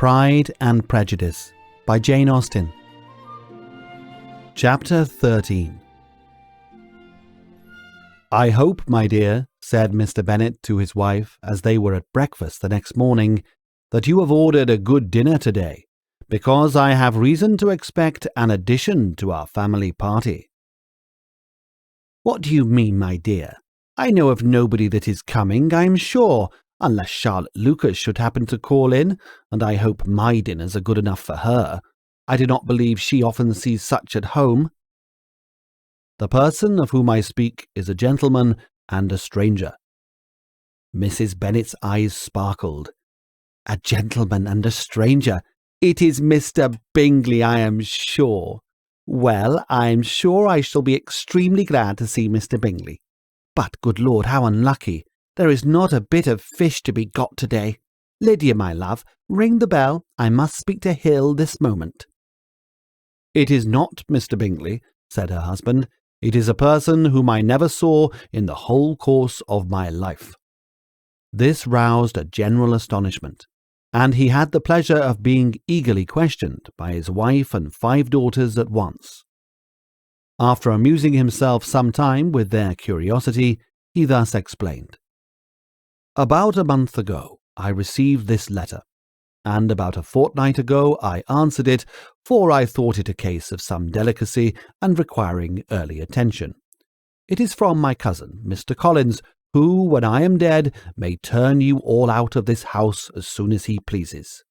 Pride and Prejudice by Jane Austen. Chapter 13. "I hope, my dear," said Mr. Bennet to his wife as they were at breakfast the next morning, "that you have ordered a good dinner today, because I have reason to expect an addition to our family party." "What do you mean, my dear? I know of nobody that is coming, I am sure, unless Charlotte Lucas should happen to call in, and I hope my dinners are good enough for her. I do not believe she often sees such at home." "The person of whom I speak is a gentleman and a stranger." Mrs. Bennet's eyes sparkled. "A gentleman and a stranger! It is Mr. Bingley, I am sure. Well, I am sure I shall be extremely glad to see Mr. Bingley. But, good Lord, how unlucky! There is not a bit of fish to be got today. Lydia, my love, ring the bell. I must speak to Hill this moment." "It is not Mr. Bingley," said her husband. "It is a person whom I never saw in the whole course of my life." This roused a general astonishment, and he had the pleasure of being eagerly questioned by his wife and 5 daughters at once. After amusing himself some time with their curiosity, he thus explained. "About a month ago I received this letter, and about a fortnight ago I answered it, for I thought it a case of some delicacy and requiring early attention. It is from my cousin, Mr. Collins, who, when I am dead, may turn you all out of this house as soon as he pleases."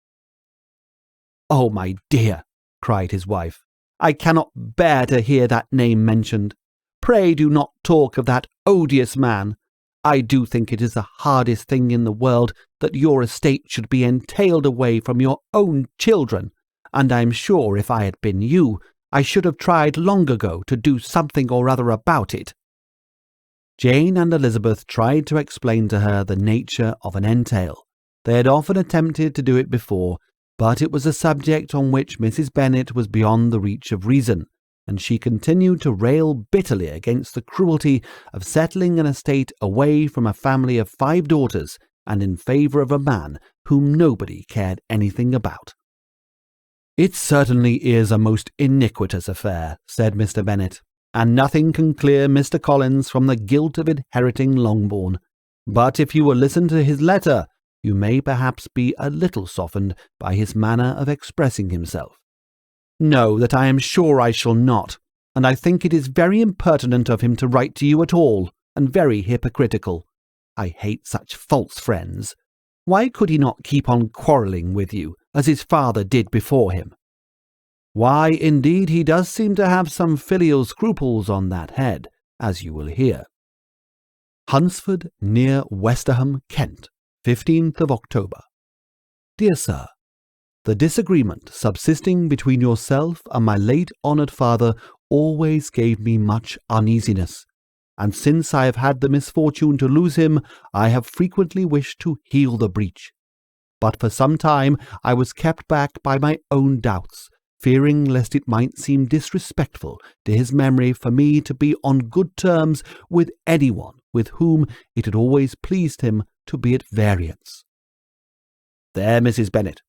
"Oh, my dear," cried his wife, "I cannot bear to hear that name mentioned. Pray do not talk of that odious man. I do think it is the hardest thing in the world that your estate should be entailed away from your own children, and I am sure if I had been you, I should have tried long ago to do something or other about it." Jane and Elizabeth tried to explain to her the nature of an entail. They had often attempted to do it before, but it was a subject on which Mrs. Bennet was beyond the reach of reason, and she continued to rail bitterly against the cruelty of settling an estate away from a family of 5 daughters and in favour of a man whom nobody cared anything about. "It certainly is a most iniquitous affair," said Mr. Bennet, "and nothing can clear Mr. Collins from the guilt of inheriting Longbourn. But if you will listen to his letter, you may perhaps be a little softened by his manner of expressing himself." "No, that I am sure I shall not, and I think it is very impertinent of him to write to you at all, and very hypocritical. I hate such false friends. Why could he not keep on quarrelling with you, as his father did before him?" "Why, indeed, he does seem to have some filial scruples on that head, as you will hear." Hunsford, near Westerham, Kent, 15th of October. "Dear Sir, the disagreement subsisting between yourself and my late honoured father always gave me much uneasiness, and since I have had the misfortune to lose him, I have frequently wished to heal the breach. But for some time I was kept back by my own doubts, fearing lest it might seem disrespectful to his memory for me to be on good terms with anyone with whom it had always pleased him to be at variance." There, Mrs. Bennet.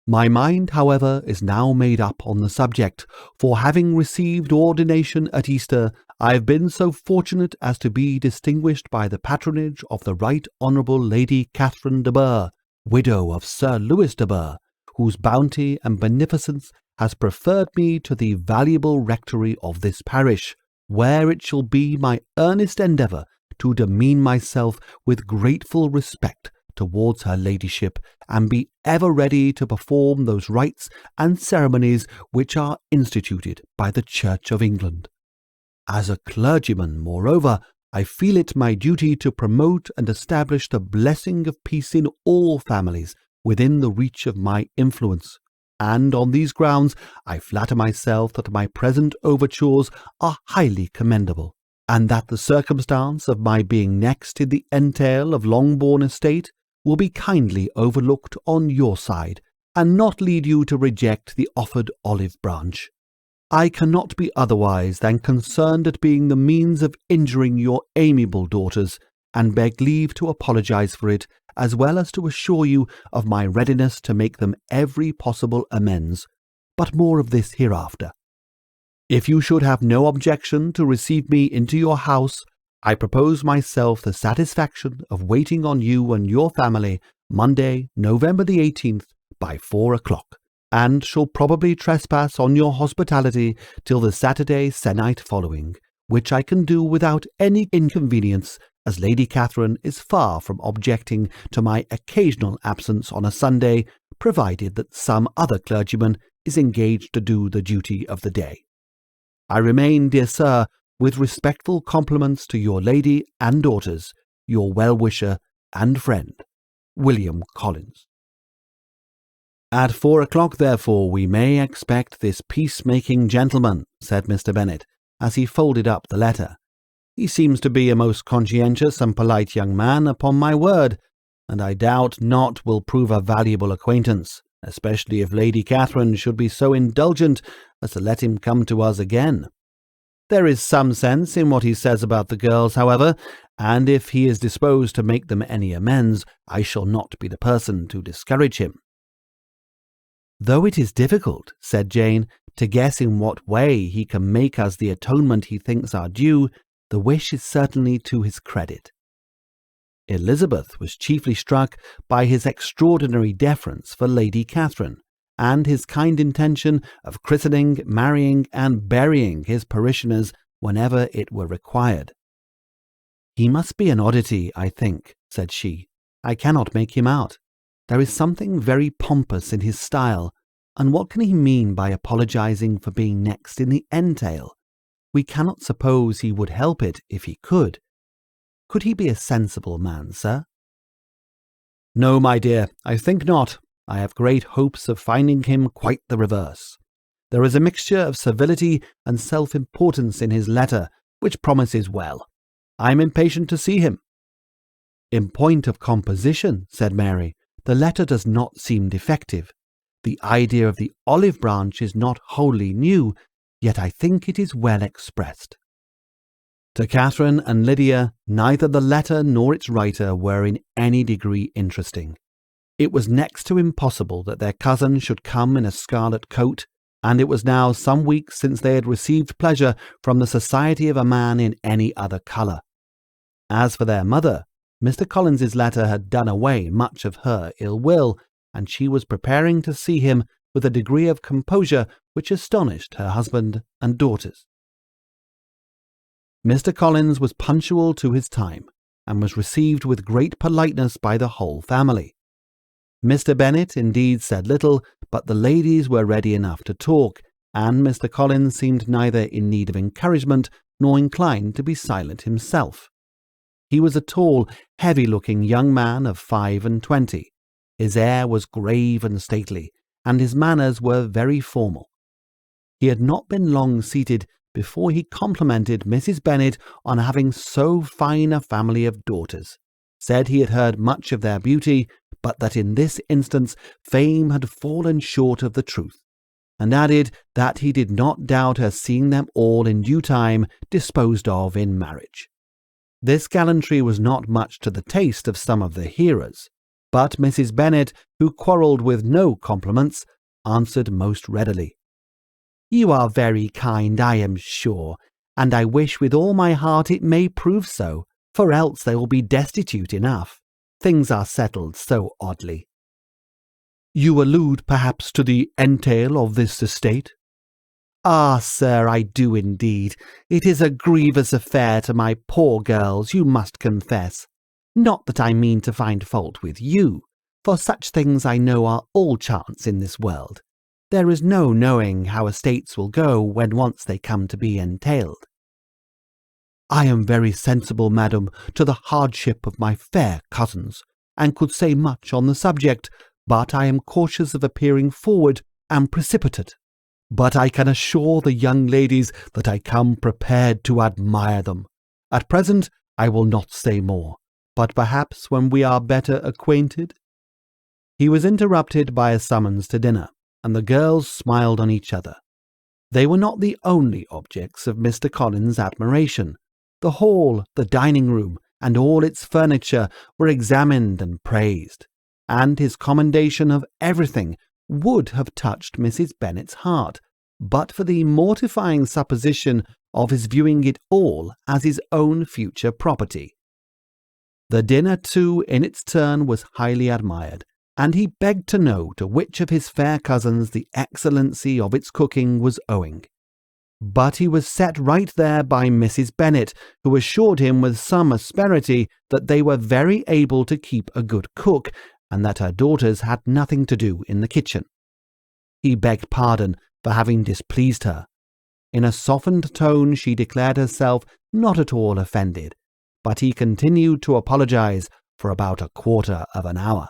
My mind, however, is now made up on the subject, for having received ordination at Easter, I have been so fortunate as to be distinguished by the patronage of the Right Honourable Lady Catherine de Bourgh, widow of Sir Louis de Bourgh, whose bounty and beneficence has preferred me to the valuable rectory of this parish, where it shall be my earnest endeavour to demean myself with grateful respect towards her ladyship, and be ever ready to perform those rites and ceremonies which are instituted by the Church of England. As a clergyman, moreover, I feel it my duty to promote and establish the blessing of peace in all families within the reach of my influence, and on these grounds I flatter myself that my present overtures are highly commendable, and that the circumstance of my being next in the entail of Longbourn estate will be kindly overlooked on your side, and not lead you to reject the offered olive branch. I cannot be otherwise than concerned at being the means of injuring your amiable daughters, and beg leave to apologize for it as well as to assure you of my readiness to make them every possible amends, but more of this hereafter. If you should have no objection to receive me into your house, I propose myself the satisfaction of waiting on you and your family Monday, November the 18th, by 4 o'clock, and shall probably trespass on your hospitality till the Saturday se'nnight following, which I can do without any inconvenience, as Lady Catherine is far from objecting to my occasional absence on a Sunday, provided that some other clergyman is engaged to do the duty of the day. I remain, dear sir, with respectful compliments to your lady and daughters, your well-wisher and friend, William Collins. At 4 o'clock, therefore, we may expect this peacemaking gentleman, said Mr. Bennet, as he folded up the letter. He seems to be a most conscientious and polite young man, upon my word, and I doubt not will prove a valuable acquaintance, especially if Lady Catherine should be so indulgent as to let him come to us again. There is some sense in what he says about the girls, however, and if he is disposed to make them any amends, I shall not be the person to discourage him. Though it is difficult, said Jane, to guess in what way he can make us the atonement he thinks our due, the wish is certainly to his credit. Elizabeth was chiefly struck by his extraordinary deference for Lady Catherine, and his kind intention of christening, marrying, and burying his parishioners whenever it were required. He must be an oddity, I think, said she. I cannot make him out. There is something very pompous in his style, and what can he mean by apologizing for being next in the entail? We cannot suppose he would help it if he could. Could he be a sensible man, sir? No, my dear, I think not. I have great hopes of finding him quite the reverse. There is a mixture of servility and self-importance in his letter, which promises well. I am impatient to see him. In point of composition, said Mary, the letter does not seem defective. The idea of the olive branch is not wholly new, yet I think it is well expressed. To Catherine and Lydia, neither the letter nor its writer were in any degree interesting. It was next to impossible that their cousin should come in a scarlet coat, and it was now some weeks since they had received pleasure from the society of a man in any other colour. As for their mother, Mr. Collins's letter had done away much of her ill will, and she was preparing to see him with a degree of composure which astonished her husband and daughters. Mr. Collins was punctual to his time, and was received with great politeness by the whole family. Mr. Bennet indeed said little, but the ladies were ready enough to talk, and Mr. Collins seemed neither in need of encouragement nor inclined to be silent himself. He was a tall, heavy-looking young man of 25. His air was grave and stately, and his manners were very formal. He had not been long seated before he complimented Mrs. Bennet on having so fine a family of daughters, said he had heard much of their beauty, but that in this instance fame had fallen short of the truth, and added that he did not doubt her seeing them all in due time disposed of in marriage. This gallantry was not much to the taste of some of the hearers, but Mrs. Bennet, who quarrelled with no compliments, answered most readily. You are very kind, I am sure, and I wish with all my heart it may prove so, for else they will be destitute enough. Things are settled so oddly. You allude perhaps to the entail of this estate? Ah, sir, I do indeed. It is a grievous affair to my poor girls, you must confess. Not that I mean to find fault with you, for such things I know are all chance in this world. There is no knowing how estates will go when once they come to be entailed. I am very sensible, madam, to the hardship of my fair cousins, and could say much on the subject, but I am cautious of appearing forward and precipitate. But I can assure the young ladies that I come prepared to admire them. At present I will not say more, but perhaps when we are better acquainted. He was interrupted by a summons to dinner, and the girls smiled on each other. They were not the only objects of Mr. Collins' admiration. The hall, the dining-room, and all its furniture were examined and praised, and his commendation of everything would have touched Mrs. Bennet's heart, but for the mortifying supposition of his viewing it all as his own future property. The dinner, too, in its turn was highly admired, and he begged to know to which of his fair cousins the excellency of its cooking was owing. But he was set right there by Mrs. Bennet, who assured him with some asperity that they were very able to keep a good cook, and that her daughters had nothing to do in the kitchen. He begged pardon for having displeased her. In a softened tone she declared herself not at all offended, but he continued to apologize for about a quarter of an hour.